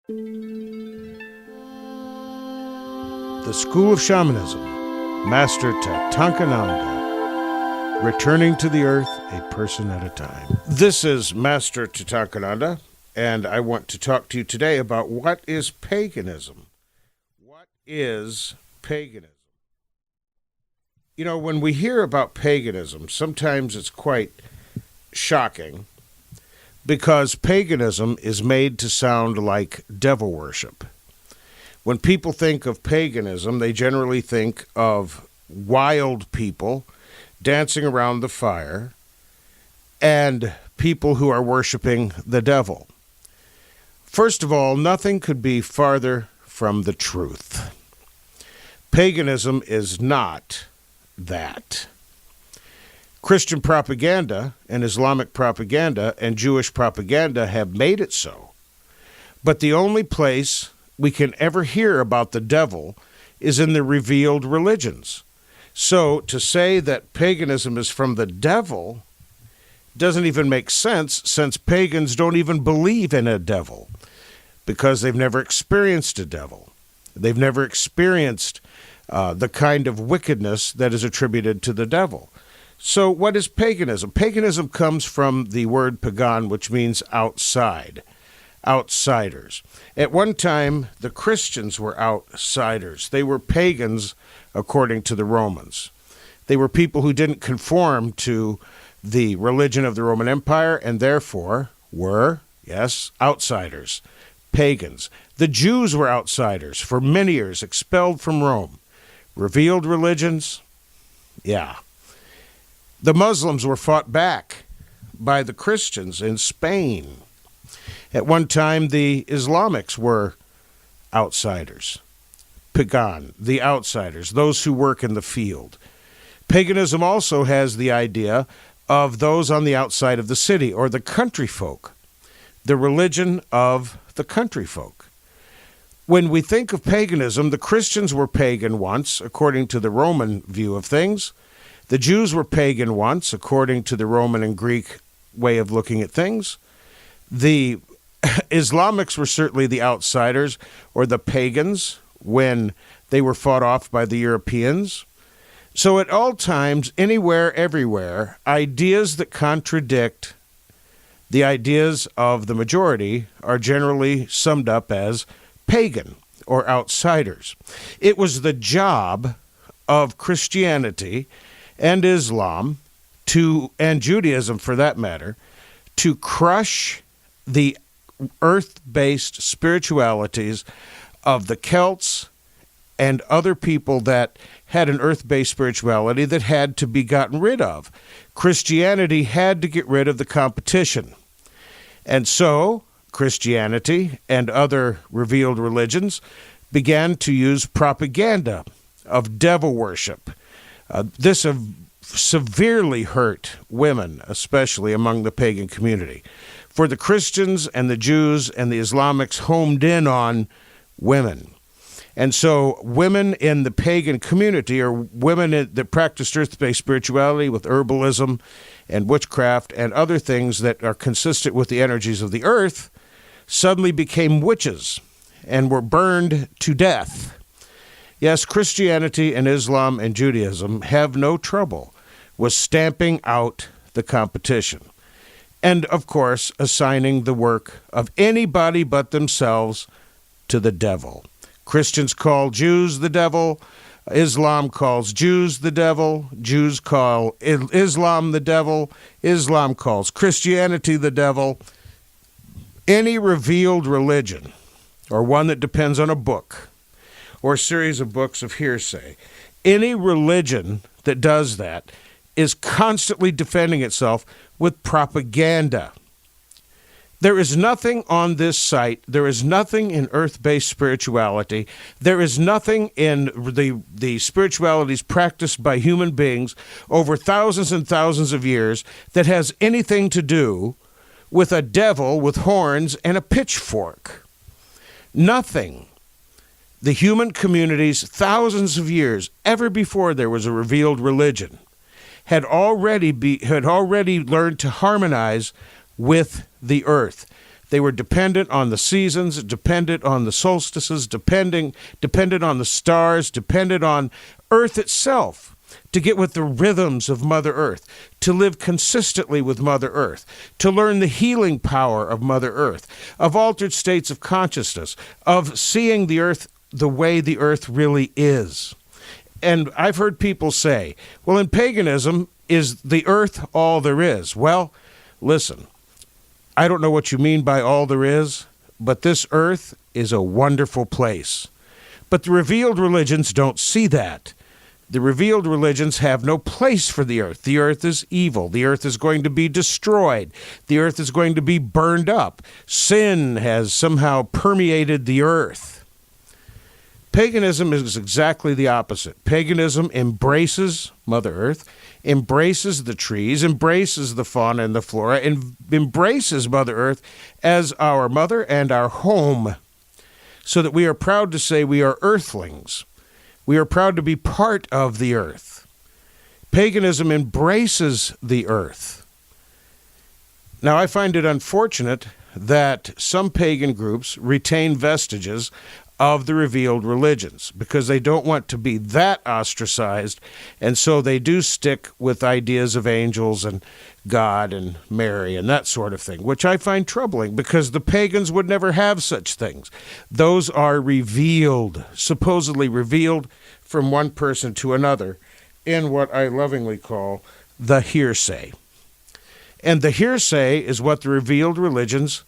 The School of Shamanism, Master Tatankananda, returning to the earth a person at a time. This is Master Tatankananda, and I want to talk to you today about what is paganism. What is paganism? You know, when we hear about paganism, sometimes it's quite shocking because paganism is made to sound like devil worship. When people think of paganism, they generally think of wild people dancing around the fire and people who are worshiping the devil. First of all, nothing could be farther from the truth. Paganism is not that. Christian propaganda and Islamic propaganda and Jewish propaganda have made it so. But the only place we can ever hear about the devil is in the revealed religions. So to say that paganism is from the devil doesn't even make sense, since pagans don't even believe in a devil because they've never experienced a devil. They've never experienced the kind of wickedness that is attributed to the devil. So what is paganism? Paganism comes from the word pagan, which means outside. Outsiders. At one time, the Christians were outsiders. They were pagans, according to the Romans. They were people who didn't conform to the religion of the Roman Empire and therefore were, yes, outsiders, pagans. The Jews were outsiders for many years, expelled from Rome. Revealed religions, yeah. The Muslims were fought back by the Christians in Spain. At one time, the Islamics were outsiders. Pagan, the outsiders, those who work in the field. Paganism also has the idea of those on the outside of the city, or the country folk, the religion of the country folk. When we think of paganism, the Christians were pagan once, according to the Roman view of things. The Jews were pagan once, according to the Roman and Greek way of looking at things. The Islamics were certainly the outsiders, or the pagans, when they were fought off by the Europeans. So at all times, anywhere, everywhere, ideas that contradict the ideas of the majority are generally summed up as pagan or outsiders. It was the job of Christianity and Islam, and Judaism for that matter, to crush the earth-based spiritualities of the Celts and other people that had an earth-based spirituality that had to be gotten rid of. Christianity had to get rid of the competition. And so Christianity and other revealed religions began to use propaganda of devil worship. This severely hurt women, especially among the pagan community. For the Christians and the Jews and the Islamics homed in on women. And so women in the pagan community, or women that practiced earth-based spirituality with herbalism and witchcraft and other things that are consistent with the energies of the earth, suddenly became witches and were burned to death. Yes, Christianity and Islam and Judaism have no trouble with stamping out the competition. And, of course, assigning the work of anybody but themselves to the devil. Christians call Jews the devil. Islam calls Jews the devil. Jews call Islam the devil. Islam calls Christianity the devil. Any revealed religion, or one that depends on a book, or a series of books of hearsay, any religion that does that is constantly defending itself with propaganda. There is nothing on this site, there is nothing in earth-based spirituality, there is nothing in the spiritualities practiced by human beings over thousands and thousands of years that has anything to do with a devil with horns and a pitchfork. Nothing. The human communities, thousands of years, ever before there was a revealed religion, had already learned to harmonize with the earth. They were dependent on the seasons, dependent on the solstices, dependent on the stars, dependent on Earth itself to get with the rhythms of Mother Earth, to live consistently with Mother Earth, to learn the healing power of Mother Earth, of altered states of consciousness, of seeing the Earth the way the Earth really is. And I've heard people say, well, in paganism, is the Earth all there is? Well, listen, I don't know what you mean by all there is, but this Earth is a wonderful place. But the revealed religions don't see that. The revealed religions have no place for the Earth. The Earth is evil. The Earth is going to be destroyed. The Earth is going to be burned up. Sin has somehow permeated the Earth. Paganism is exactly the opposite. Paganism embraces Mother Earth, embraces the trees, embraces the fauna and the flora, and embraces Mother Earth as our mother and our home, so that we are proud to say we are earthlings. We are proud to be part of the earth. Paganism embraces the earth. Now, I find it unfortunate that some pagan groups retain vestiges of the revealed religions because they don't want to be that ostracized, and so they do stick with ideas of angels and God and Mary and that sort of thing, which I find troubling because the pagans would never have such things. Those are revealed, supposedly revealed from one person to another in what I lovingly call the hearsay. And the hearsay is what the revealed religions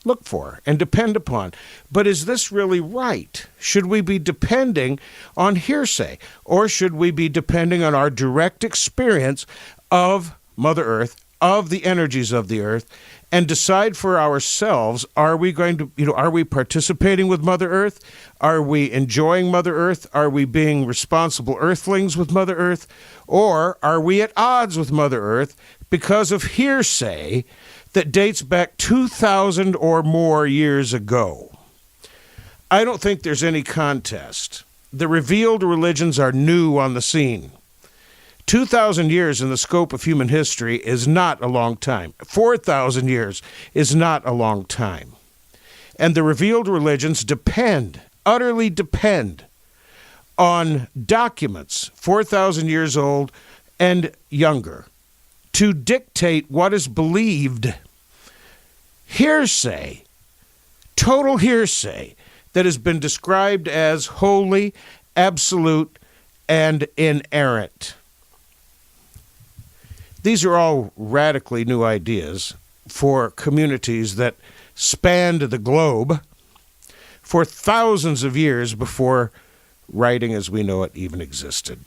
look for and depend upon. But is this really right? Should we be depending on hearsay, or should we be depending on our direct experience of Mother Earth, of the energies of the earth, and decide for ourselves, are we going to, are we participating with Mother Earth? Are we enjoying Mother Earth? Are we being responsible earthlings with Mother Earth? Or are we at odds with Mother Earth because of hearsay that dates back 2,000 or more years ago? I don't think there's any contest. The revealed religions are new on the scene. 2,000 years in the scope of human history is not a long time. 4,000 years is not a long time. And the revealed religions utterly depend on documents 4,000 years old and younger to dictate what is believed. Hearsay, total hearsay, that has been described as holy, absolute, and inerrant. These are all radically new ideas for communities that spanned the globe for thousands of years before writing as we know it even existed.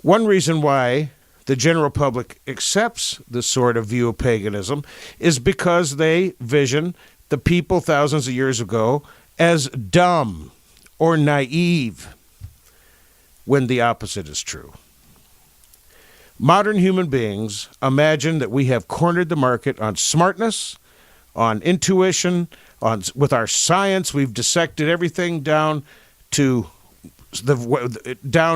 One reason why the general public accepts this sort of view of paganism is because they vision the people thousands of years ago as dumb or naive, when the opposite is true. Modern human beings imagine that we have cornered the market on smartness, on intuition, with our science. We've dissected everything down in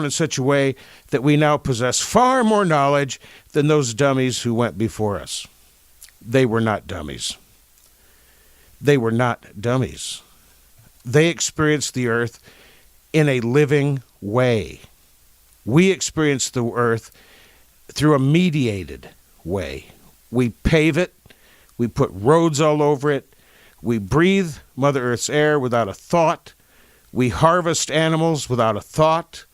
such a way that we now possess far more knowledge than those dummies who went before us. They were not dummies. They were not dummies. They experienced the earth in a living way. We experience the earth through a mediated way. We pave it. We put roads all over it. We breathe Mother Earth's air without a thought. We harvest animals without a thought.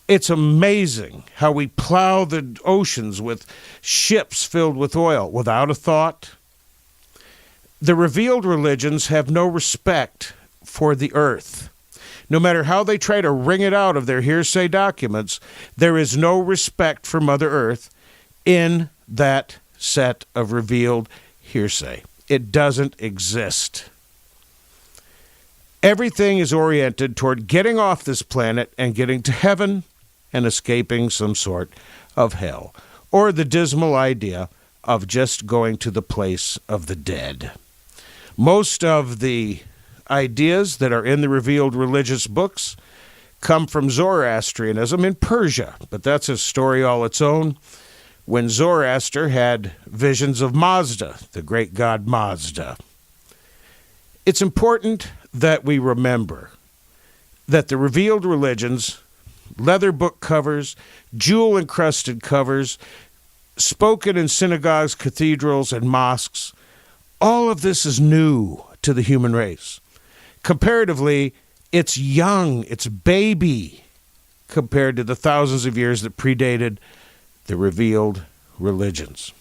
It's amazing how we plow the oceans with ships filled with oil without a thought. The revealed religions have no respect for the earth. No matter how they try to wring it out of their hearsay documents, there is no respect for Mother Earth in that set of revealed hearsay. It doesn't exist. Everything is oriented toward getting off this planet and getting to heaven and escaping some sort of hell, or the dismal idea of just going to the place of the dead. Most of the ideas that are in the revealed religious books come from Zoroastrianism in Persia, but that's a story all its own. when Zoroaster had visions of Mazda, the great god Mazda. It's important that we remember that the revealed religions, leather book covers, jewel-encrusted covers, spoken in synagogues, cathedrals, and mosques, all of this is new to the human race. Comparatively, it's young, it's baby, compared to the thousands of years that predated the revealed religions.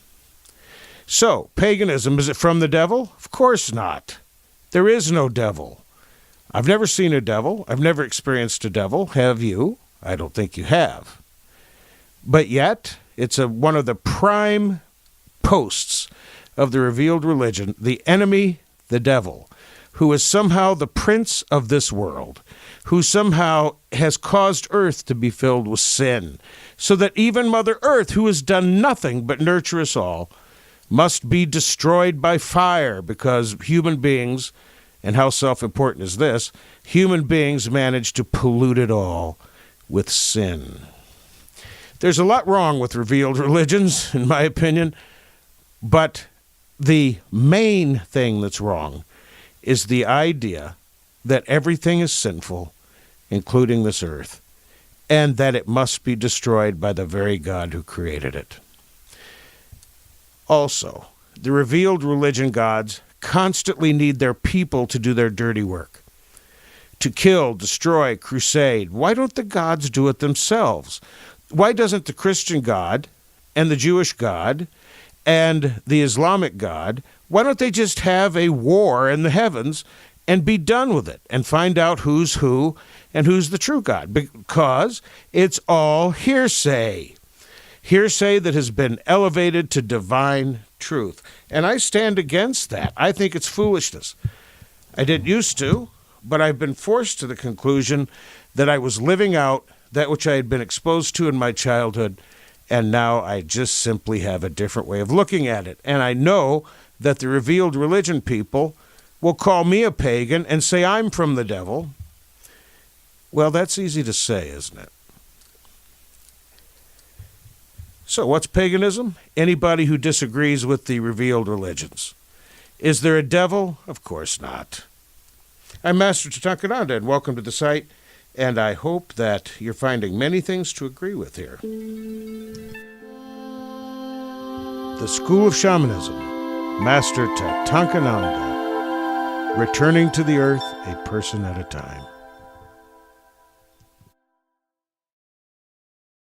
So, paganism, is it from the devil? Of course not. There is no devil. I've never seen a devil. I've never experienced a devil. Have you? I don't think you have. But yet, it's one of the prime posts of the revealed religion, the enemy, the devil, who is somehow the prince of this world, who somehow has caused earth to be filled with sin, so that even Mother Earth, who has done nothing but nurture us all, must be destroyed by fire, because human beings, and how self-important is this, human beings manage to pollute it all with sin. There's a lot wrong with revealed religions, in my opinion, but the main thing that's wrong is the idea that everything is sinful, including this earth, and that it must be destroyed by the very God who created it. Also, the revealed religion gods constantly need their people to do their dirty work, to kill, destroy, crusade. Why don't the gods do it themselves? Why doesn't the Christian God and the Jewish God and the Islamic God, why don't they just have a war in the heavens and be done with it and find out who's who and who's the true God? Because it's all hearsay. Hearsay that has been elevated to divine truth. And I stand against that. I think it's foolishness. I didn't used to, but I've been forced to the conclusion that I was living out that which I had been exposed to in my childhood, and now I just simply have a different way of looking at it. And I know that the revealed religion people will call me a pagan and say I'm from the devil. Well, that's easy to say, isn't it? So what's paganism? Anybody who disagrees with the revealed religions. Is there a devil? Of course not. I'm Master Tatankananda, and welcome to the site, and I hope that you're finding many things to agree with here. The School of Shamanism, Master Tatankananda, returning to the earth a person at a time.